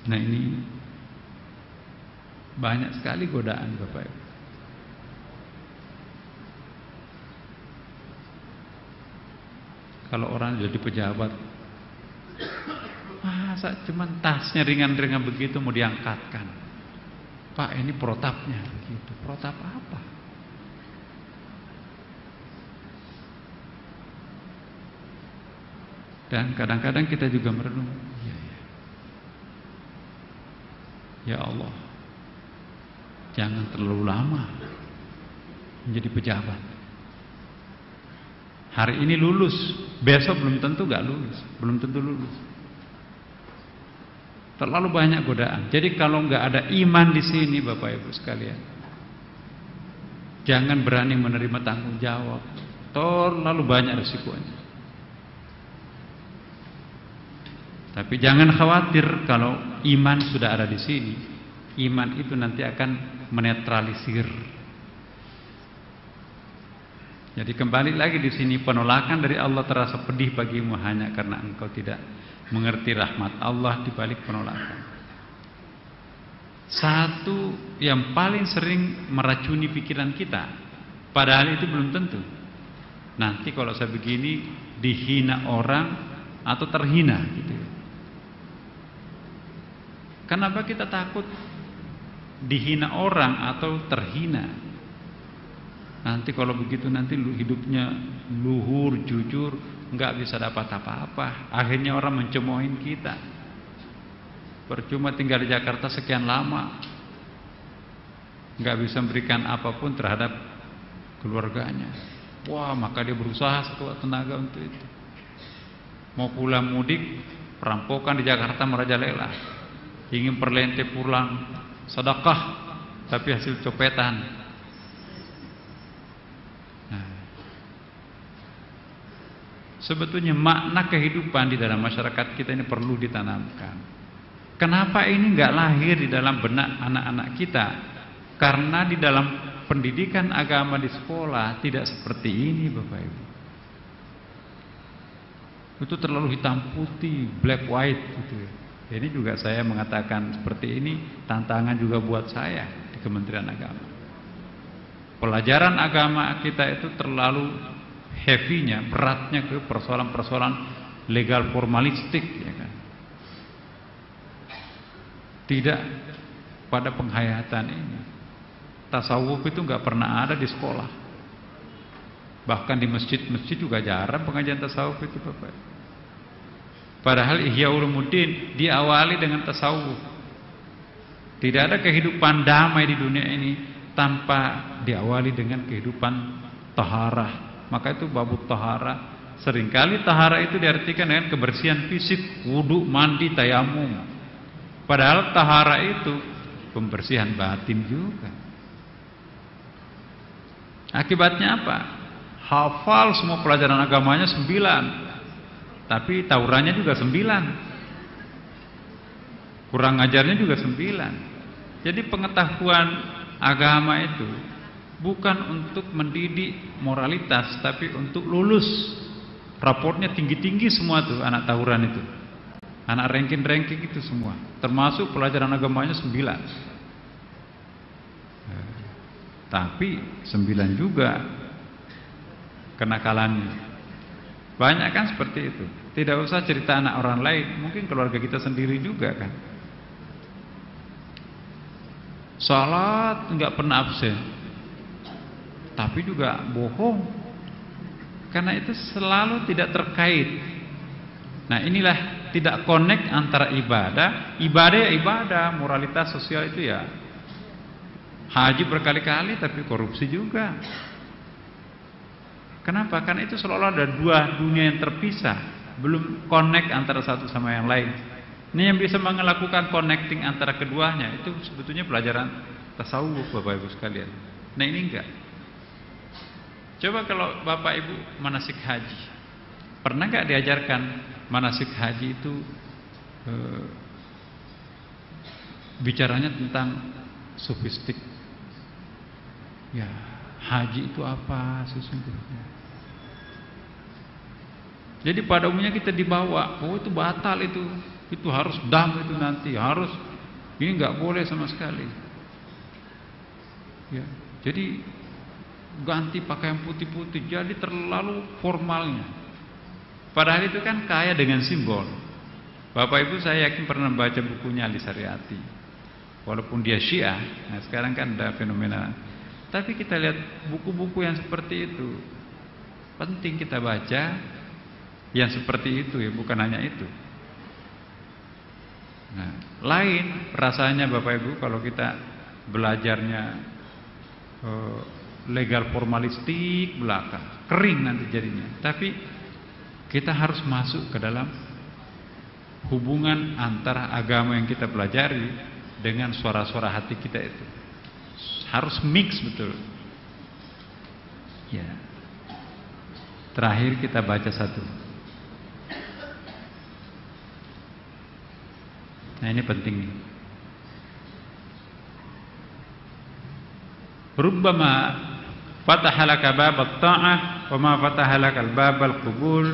Nah ini banyak sekali godaan Bapak Ibu. Kalau orang jadi pejabat, masa cuman tasnya ringan-ringan begitu mau diangkatkan? Pak ini protapnya begitu. Protap apa? Dan kadang-kadang kita juga merenung, ya Allah, jangan terlalu lama menjadi pejabat. Hari ini lulus, besok belum tentu gak lulus, belum tentu lulus. Terlalu banyak godaan. Jadi kalau nggak ada iman di sini, Bapak Ibu sekalian, jangan berani menerima tanggung jawab. Terlalu banyak risikonya. Tapi jangan khawatir kalau iman sudah ada di sini. Iman itu nanti akan menetralisir. Jadi kembali lagi di sini, penolakan dari Allah terasa pedih bagimu hanya karena engkau tidak mengerti rahmat Allah di balik penolakan. Satu yang paling sering meracuni pikiran kita, padahal itu belum tentu. Nanti kalau saya begini dihina orang atau terhina gitu. Kenapa kita takut dihina orang atau terhina? Nanti kalau begitu nanti hidupnya luhur, jujur, nggak bisa dapat apa-apa. Akhirnya orang mencemoohin kita. Percuma tinggal di Jakarta sekian lama, nggak bisa memberikan apapun terhadap keluarganya. Wah, maka dia berusaha sekuat tenaga untuk itu. Mau pulang mudik, perampokan di Jakarta merajalela. Ingin perlente pulang sedekah, tapi hasil copetan. Sebetulnya makna kehidupan di dalam masyarakat kita ini perlu ditanamkan. Kenapa ini nggak lahir di dalam benak anak-anak kita? Karena di dalam pendidikan agama di sekolah tidak seperti ini, Bapak Ibu. Itu terlalu hitam putih, black white gitu ya. Ini juga saya mengatakan seperti ini, tantangan juga buat saya di Kementerian Agama. Pelajaran agama kita itu terlalu heavy-nya, beratnya ke persoalan-persoalan legal formalistik, ya kan? Tidak pada penghayatan ini. Tasawuf itu nggak pernah ada di sekolah. Bahkan di masjid-masjid juga jarang pengajian tasawuf itu, Bapak. Padahal Ihya Ulumuddin diawali dengan tasawuf. Tidak ada kehidupan damai di dunia ini tanpa diawali dengan kehidupan taharah. Maka itu babut taharah. Seringkali taharah itu diartikan dengan kebersihan fisik, wudu, mandi, tayamum. Padahal taharah itu pembersihan batin juga. Akibatnya apa? Hafal semua pelajaran agamanya 9, tapi taurannya juga 9, kurang ngajarnya juga 9. Jadi pengetahuan agama itu bukan untuk mendidik moralitas, tapi untuk lulus. Raportnya tinggi-tinggi semua tuh anak tauran itu, anak ranking-ranking itu semua, termasuk pelajaran agamanya 9. Tapi 9 juga kenakalannya. Banyak kan seperti itu. Tidak usah cerita anak orang lain, mungkin keluarga kita sendiri juga kan. Salat enggak pernah absen, tapi juga bohong, karena itu selalu tidak terkait. Nah inilah tidak connect antara ibadah ya ibadah, moralitas sosial itu ya haji berkali-kali tapi korupsi juga. Kenapa? Karena itu seolah-olah ada dua dunia yang terpisah, belum connect antara satu sama yang lain. Ini yang bisa melakukan connecting antara keduanya itu sebetulnya pelajaran tasawuf, Bapak Ibu sekalian. Nah ini enggak. Coba kalau Bapak Ibu manasik haji, pernah enggak diajarkan manasik haji itu bicaranya tentang sofistik? Ya, haji itu apa sesungguhnya? Jadi pada umumnya kita dibawa, oh itu batal itu harus dam itu nanti, harus ini nggak boleh sama sekali. Ya, jadi ganti pakaian putih-putih, jadi terlalu formalnya. Padahal itu kan kaya dengan simbol. Bapak Ibu saya yakin pernah baca bukunya Ali Syariati, walaupun dia Syiah. Nah sekarang kan ada fenomena. Tapi kita lihat buku-buku yang seperti itu, penting kita baca yang seperti itu ya, bukan hanya itu. Nah, lain rasanya Bapak Ibu kalau kita belajarnya legal formalistik belaka, kering nanti jadinya. Tapi kita harus masuk ke dalam hubungan antara agama yang kita pelajari dengan suara-suara hati kita itu. Harus mix betul. Ya. Terakhir kita baca satu. Nah ini penting nih. Rubbama fataha laka bab at-ta'ah wa ma fataha laka bab al-qubul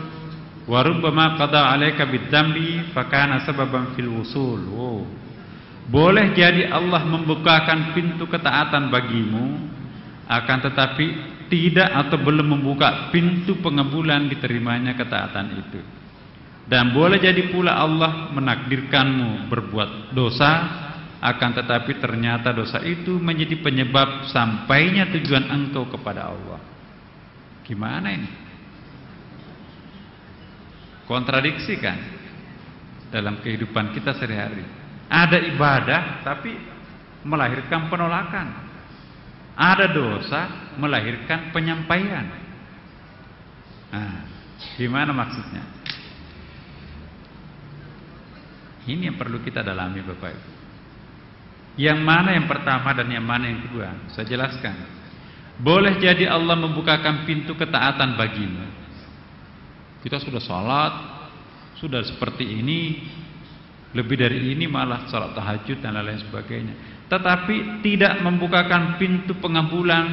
wa rubbama qada 'alaika bid-dambi fa kana sababan fil wusul. Wow. Boleh jadi Allah membukakan pintu ketaatan bagimu, akan tetapi tidak atau belum membuka pintu pengabulan diterimanya ketaatan itu. Dan boleh jadi pula Allah menakdirkanmu berbuat dosa, akan tetapi ternyata dosa itu menjadi penyebab sampainya tujuan engkau kepada Allah. Gimana ini? Kontradiksi kan dalam kehidupan kita sehari-hari. Ada ibadah tapi melahirkan penolakan. Ada dosa melahirkan penyampaian. Nah, gimana maksudnya? Ini yang perlu kita dalami Bapak Ibu. Yang mana yang pertama dan yang mana yang kedua? Saya jelaskan. Boleh jadi Allah membukakan pintu ketaatan bagimu. Kita sudah salat, sudah seperti ini, lebih dari ini malah salat tahajud dan lain-lain sebagainya. Tetapi tidak membukakan pintu pengabulan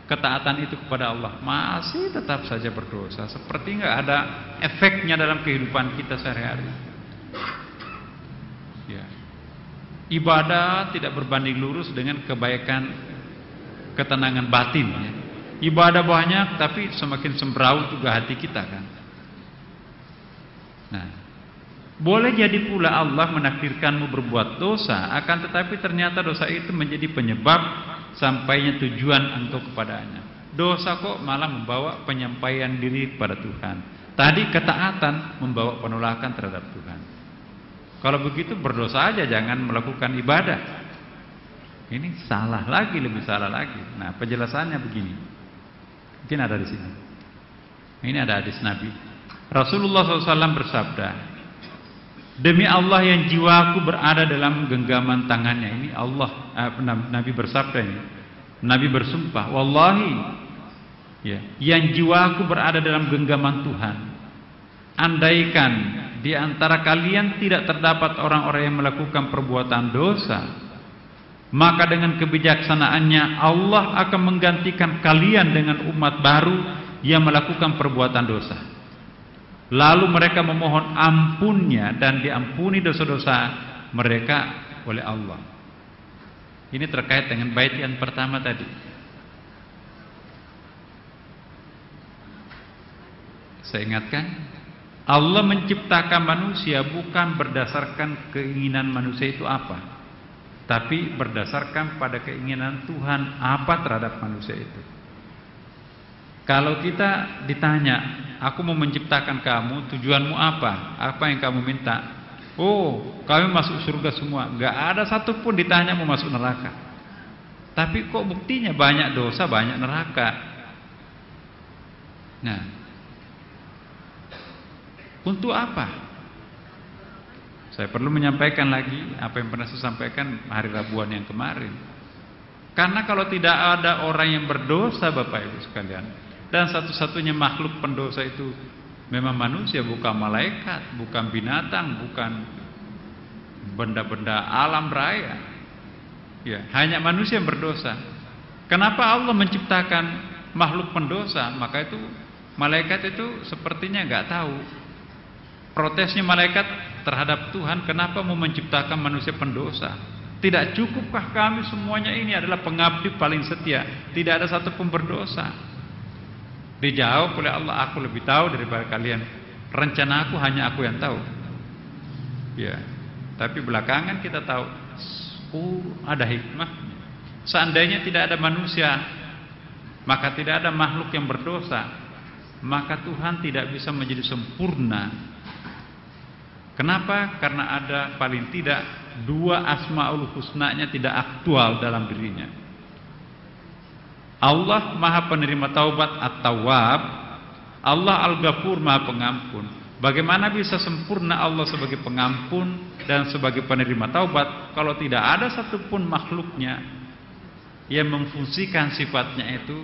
ketaatan itu kepada Allah, masih tetap saja berdosa. Seperti nggak ada efeknya dalam kehidupan kita sehari-hari. Ya. Ibadah tidak berbanding lurus dengan kebaikan, ketenangan batin. Ya. Ibadah banyak, tapi semakin sembraut juga hati kita kan. Nah, boleh jadi pula Allah menakdirkanmu berbuat dosa, akan tetapi ternyata dosa itu menjadi penyebab sampainya tujuan engkau kepadanya. Dosa kok malah membawa penyampaian diri kepada Tuhan. Tadi ketaatan membawa penolakan terhadap Tuhan. Kalau begitu berdosa aja, jangan melakukan ibadah. Ini salah lagi, lebih salah lagi. Nah, penjelasannya begini. Mungkin ada di sini. Ini ada hadis Nabi. Rasulullah SAW bersabda, demi Allah yang jiwaku berada dalam genggaman tangannya. Ini Allah, Nabi bersabda ini. Nabi bersumpah, wallahi, ya, yang jiwaku berada dalam genggaman Tuhan. Andaikan di antara kalian tidak terdapat orang-orang yang melakukan perbuatan dosa, maka dengan kebijaksanaannya Allah akan menggantikan kalian dengan umat baru yang melakukan perbuatan dosa. Lalu mereka memohon ampunnya dan diampuni dosa-dosa mereka oleh Allah. Ini terkait dengan bait yang pertama tadi. Saya ingatkan, Allah menciptakan manusia bukan berdasarkan keinginan manusia itu apa, tapi berdasarkan pada keinginan Tuhan apa terhadap manusia itu. Kalau kita ditanya, aku mau menciptakan kamu, tujuanmu apa? Apa yang kamu minta? Oh, kami masuk surga semua. Gak ada satupun ditanya mau masuk neraka. Tapi kok buktinya banyak dosa, banyak neraka. Nah, untuk apa? Saya perlu menyampaikan lagi apa yang pernah saya sampaikan hari Rabuan yang kemarin. Karena kalau tidak ada orang yang berdosa, Bapak Ibu sekalian, dan satu-satunya makhluk pendosa itu memang manusia, bukan malaikat, bukan binatang, bukan benda-benda alam raya. Ya, hanya manusia yang berdosa. Kenapa Allah menciptakan makhluk pendosa? Maka itu malaikat itu sepertinya nggak tahu. Protesnya malaikat terhadap Tuhan, kenapa mau menciptakan manusia pendosa? Tidak cukupkah kami semuanya ini adalah pengabdi paling setia, tidak ada satupun berdosa? Dijawab oleh Allah, aku lebih tahu daripada kalian. Rencana aku hanya aku yang tahu. Ya, tapi belakangan kita tahu, oh, ada hikmah. Seandainya tidak ada manusia, maka tidak ada makhluk yang berdosa, maka Tuhan tidak bisa menjadi sempurna. Kenapa? Karena ada paling tidak dua asmaul husna-nya tidak aktual dalam dirinya. Allah Maha Penerima Taubat At-Tawwab, Allah Al-Ghafur Maha Pengampun. Bagaimana bisa sempurna Allah sebagai pengampun dan sebagai penerima taubat kalau tidak ada satupun makhluknya yang memfungsikan sifatnya itu?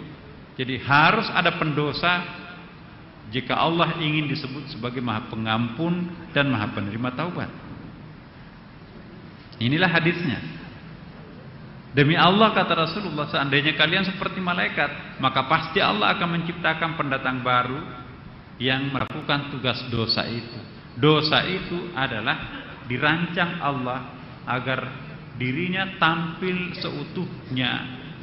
Jadi harus ada pendosa jika Allah ingin disebut sebagai Maha Pengampun dan Maha Penerima Taubat. Inilah hadisnya. Demi Allah, kata Rasulullah, seandainya kalian seperti malaikat, maka pasti Allah akan menciptakan pendatang baru yang melakukan tugas dosa itu. Dosa itu adalah dirancang Allah agar dirinya tampil seutuhnya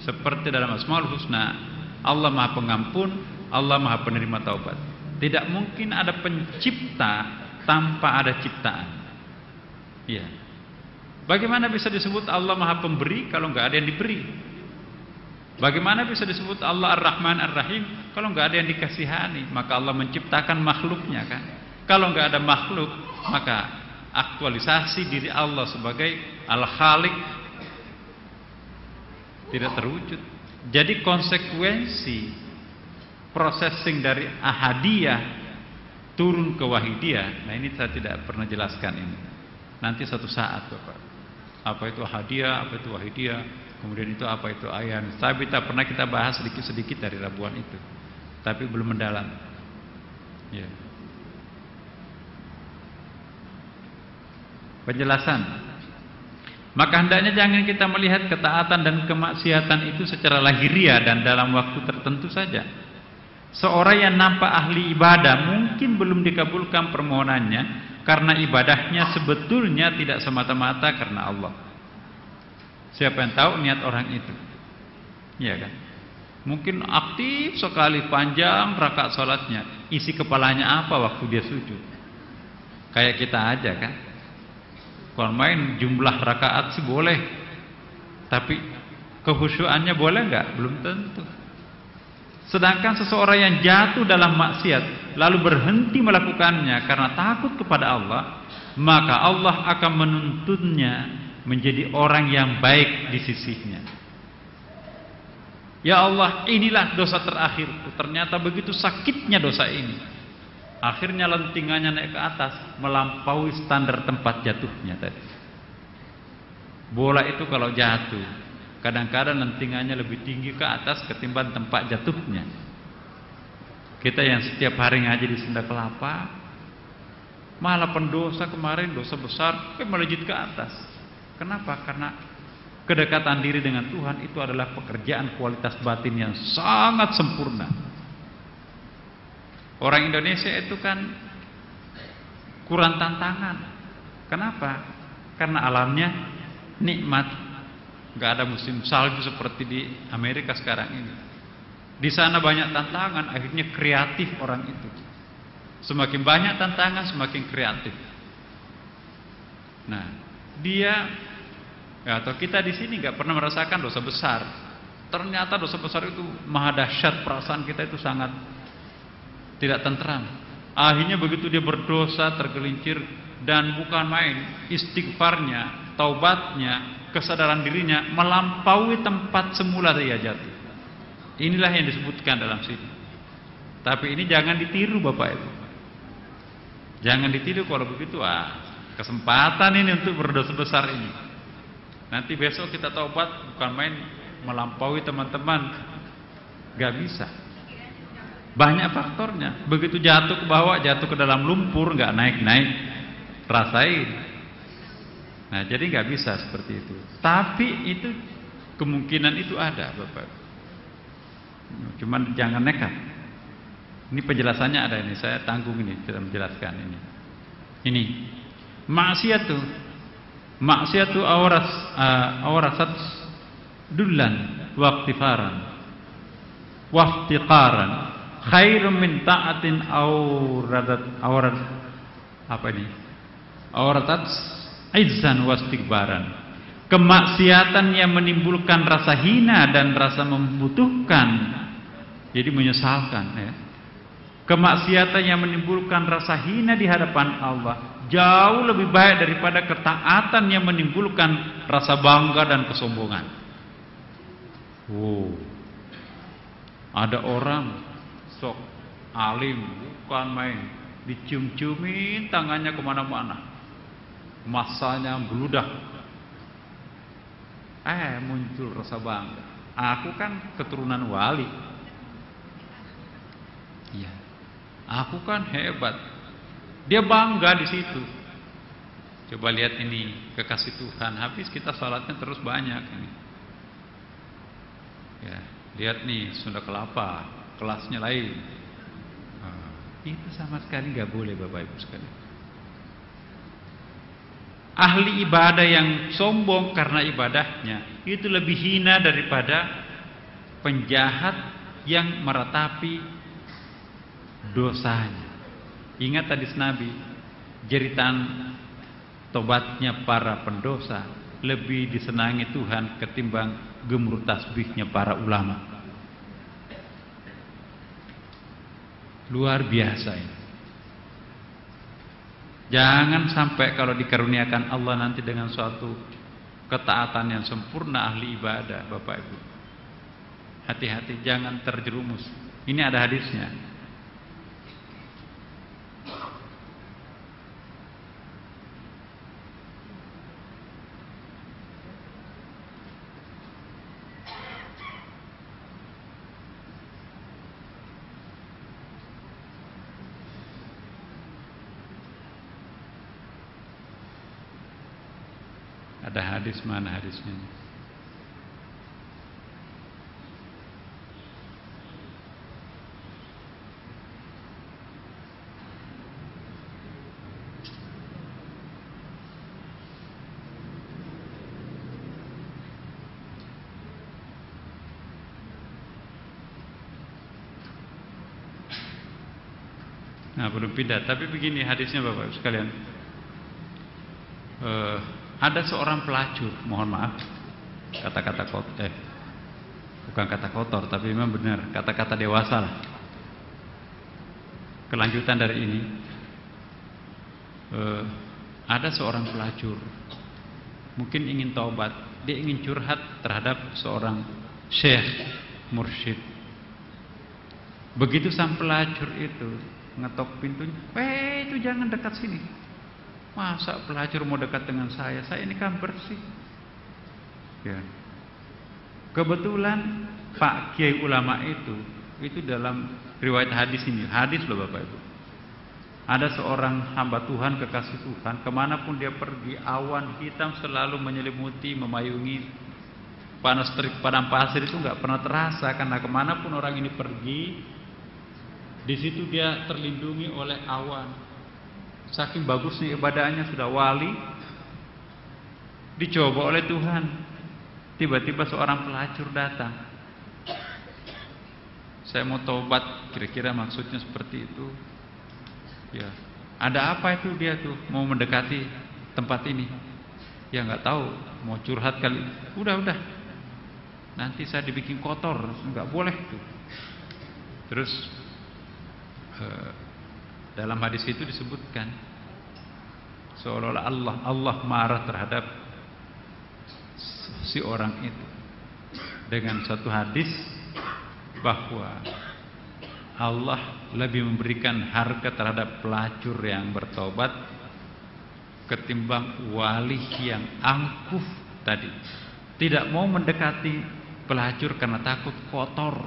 seperti dalam Asmaul Husna. Allah Maha Pengampun, Allah Maha Penerima Taubat. Tidak mungkin ada pencipta tanpa ada ciptaan. Ya. Bagaimana bisa disebut Allah Maha Pemberi kalau nggak ada yang diberi? Bagaimana bisa disebut Allah Ar-Rahman Ar-Rahim kalau nggak ada yang dikasihani? Maka Allah menciptakan makhluknya kan. Kalau nggak ada makhluk, maka aktualisasi diri Allah sebagai Al-Khaliq tidak terwujud. Jadi konsekuensi processing dari ahadiyah turun ke wahidiyah. Nah, ini saya tidak pernah jelaskan ini. Nanti satu saat, Bapak. Apa itu ahadiyah, apa itu wahidiyah, kemudian itu apa itu ayan. Tapi tak pernah kita bahas sedikit-sedikit dari Rabuan itu, tapi belum mendalam. Ya. Penjelasan. Maka hendaknya jangan kita melihat ketaatan dan kemaksiatan itu secara lahiriah dan dalam waktu tertentu saja. Seorang yang nampak ahli ibadah mungkin belum dikabulkan permohonannya karena ibadahnya sebetulnya tidak semata-mata karena Allah. Siapa yang tahu niat orang itu? Iya kan? Mungkin aktif sekali, panjang rakaat salatnya, isi kepalanya apa waktu dia sujud? Kayak kita aja kan? Kalau main jumlah rakaat sih boleh, tapi kehusyuannya boleh nggak? Belum tentu. Sedangkan seseorang yang jatuh dalam maksiat lalu berhenti melakukannya karena takut kepada Allah, maka Allah akan menuntunnya menjadi orang yang baik di sisinya. Ya Allah, inilah dosa terakhirku. Ternyata begitu sakitnya dosa ini. Akhirnya lentingannya naik ke atas, melampaui standar tempat jatuhnya tadi. Bola itu kalau jatuh, kadang-kadang lentingannya lebih tinggi ke atas ketimbang tempat jatuhnya. Kita yang setiap hari ngaji di Sunda Kelapa, malah pendosa kemarin dosa besar melejit ke atas. Kenapa? Karena kedekatan diri dengan Tuhan itu adalah pekerjaan kualitas batin yang sangat sempurna. Orang Indonesia itu kan kurang tantangan. Kenapa? Karena alamnya nikmat. Gak ada musim salju seperti di Amerika sekarang ini. Di sana banyak tantangan, akhirnya kreatif orang itu. Semakin banyak tantangan, semakin kreatif. Nah, dia atau kita di sini nggak pernah merasakan dosa besar. Ternyata dosa besar itu maha dahsyat, perasaan kita itu sangat tidak tentram. Akhirnya begitu dia berdosa, tergelincir, dan bukan main, istighfarnya, taubatnya, kesadaran dirinya melampaui tempat semula dia jatuh. Inilah yang disebutkan dalam sini. Tapi ini jangan ditiru Bapak Ibu. Jangan ditiru kalau begitu. Kesempatan ini untuk berdosa besar ini. Nanti besok kita taubat bukan main melampaui teman-teman. Gak bisa. Banyak faktornya. Begitu jatuh ke bawah, jatuh ke dalam lumpur, gak naik-naik. Rasain. Nah jadi gak bisa seperti itu. Tapi itu kemungkinan itu ada Bapak. Cuman jangan nekat. Ini penjelasannya ada ini. Saya tanggung ini dalam menjelaskan ini. Ini maksiatu awrasat dullan waqtifaran waftiqaran khairum min ta'atin awrat apa ini? Awratat izzan wastikbaran. Kemaksiatan yang menimbulkan rasa hina dan rasa membutuhkan, jadi menyesalkan ya. Kemaksiatan yang menimbulkan rasa hina di hadapan Allah jauh lebih baik daripada ketaatan yang menimbulkan rasa bangga dan kesombongan. Ada orang sok alim bukan main, dicium-ciumin tangannya kemana-mana, masanya beludak. Muncul rasa bangga. Aku kan keturunan wali. Iya. Aku kan hebat. Dia bangga di situ. Coba lihat ini kekasih Tuhan. Habis kita salatnya terus banyak ini. Ya, lihat nih Sunda Kelapa, kelasnya lain. Itu sama sekali nggak boleh Bapak Ibu sekalian. Ahli ibadah yang sombong karena ibadahnya itu lebih hina daripada penjahat yang meratapi dosanya. Ingat hadis Nabi, jeritan tobatnya para pendosa lebih disenangi Tuhan ketimbang gemuruh tasbihnya para ulama. Luar biasa ini. Jangan sampai kalau dikaruniakan Allah nanti dengan suatu ketaatan yang sempurna ahli ibadah Bapak Ibu. Hati-hati jangan terjerumus. Ini ada hadisnya. Ada hadis, mana hadisnya? Nah, belum pindah. Tapi begini hadisnya Bapak sekalian. Ada seorang pelacur, mohon maaf, kata-kata kotor, bukan kata kotor, tapi memang benar, kata-kata dewasa lah. Kelanjutan dari ini, ada seorang pelacur, mungkin ingin taubat, dia ingin curhat terhadap seorang syekh mursyid. Begitu sang pelacur itu ngetok pintunya, itu jangan dekat sini. Masa pelacur mau dekat dengan saya ini kan bersih. Ya. Kebetulan Pak Kiai ulama itu dalam riwayat hadis ini, hadis loh Bapak Ibu. Ada seorang hamba Tuhan, kekasih Tuhan, kemanapun dia pergi, awan hitam selalu menyelimuti, memayungi. Panas terik padang pasir itu nggak pernah terasa, karena kemanapun orang ini pergi, di situ dia terlindungi oleh awan. Saking bagusnya ibadahnya, sudah wali, dicoba oleh Tuhan. Tiba-tiba seorang pelacur datang. Saya mau taubat, kira-kira maksudnya seperti itu. Ya, ada apa itu dia tuh mau mendekati tempat ini? Ya nggak tahu, mau curhat kali. Udah. Nanti saya dibikin kotor, nggak boleh tuh. Terus dalam hadis itu disebutkan seolah-olah Allah marah terhadap si orang itu dengan satu hadis bahwa Allah lebih memberikan harga terhadap pelacur yang bertobat ketimbang wali yang angkuh tadi, tidak mau mendekati pelacur karena takut kotor.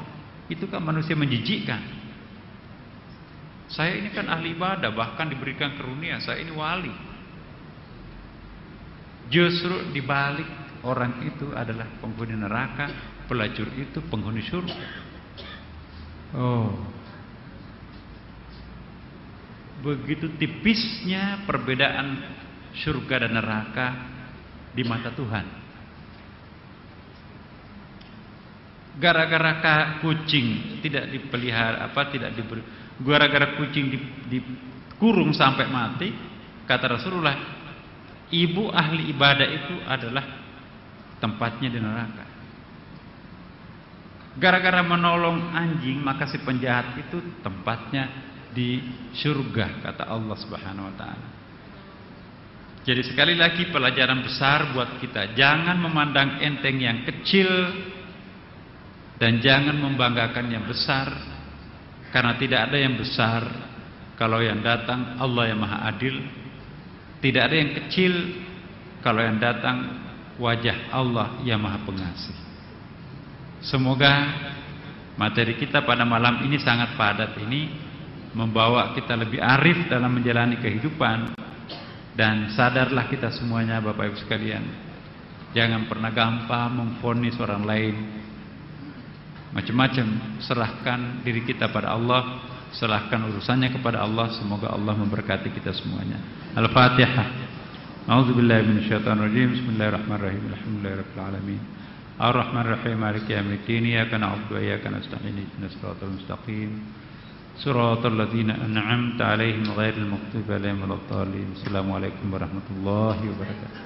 Itu kan manusia menjijikkan. Saya ini kan ahli ibadah, bahkan diberikan karunia, saya ini wali. Justru dibalik, orang itu adalah penghuni neraka, pelacur itu penghuni surga. Begitu tipisnya perbedaan surga dan neraka di mata Tuhan. Gara-gara kucing tidak dipelihara, gara-gara kucing dikurung sampai mati, kata Rasulullah, ibu ahli ibadah itu adalah tempatnya di neraka. Gara-gara menolong anjing, maka si penjahat itu tempatnya di surga, kata Allah Subhanahu wa taala. Jadi sekali lagi pelajaran besar buat kita, jangan memandang enteng yang kecil dan jangan membanggakan yang besar, karena tidak ada yang besar kalau yang datang Allah yang Maha Adil. Tidak ada yang kecil kalau yang datang wajah Allah yang Maha Pengasih. Semoga materi kita pada malam ini sangat padat ini, membawa kita lebih arif dalam menjalani kehidupan. Dan sadarlah kita semuanya Bapak Ibu sekalian, jangan pernah gampang memvonis orang lain. Macam-macam, serahkan diri kita pada Allah, serahkan urusannya kepada Allah. Semoga Allah memberkati kita semuanya. Al-Fatihah. A'udzubillahi minasyaitonirrajim. Bismillahirrahmanirrahim. Alhamdulillahirabbil alamin. Ar-Rahmanir-Rahim. Maliki yaumiddin. Iyyaka na'budu wa iyyaka nasta'in. Ihdinas siratal mustaqim. Siratal ladzina an'amta 'alaihim ghairil maghdubi 'alaihim waladdallin. Assalamualaikum warahmatullahi wabarakatuh.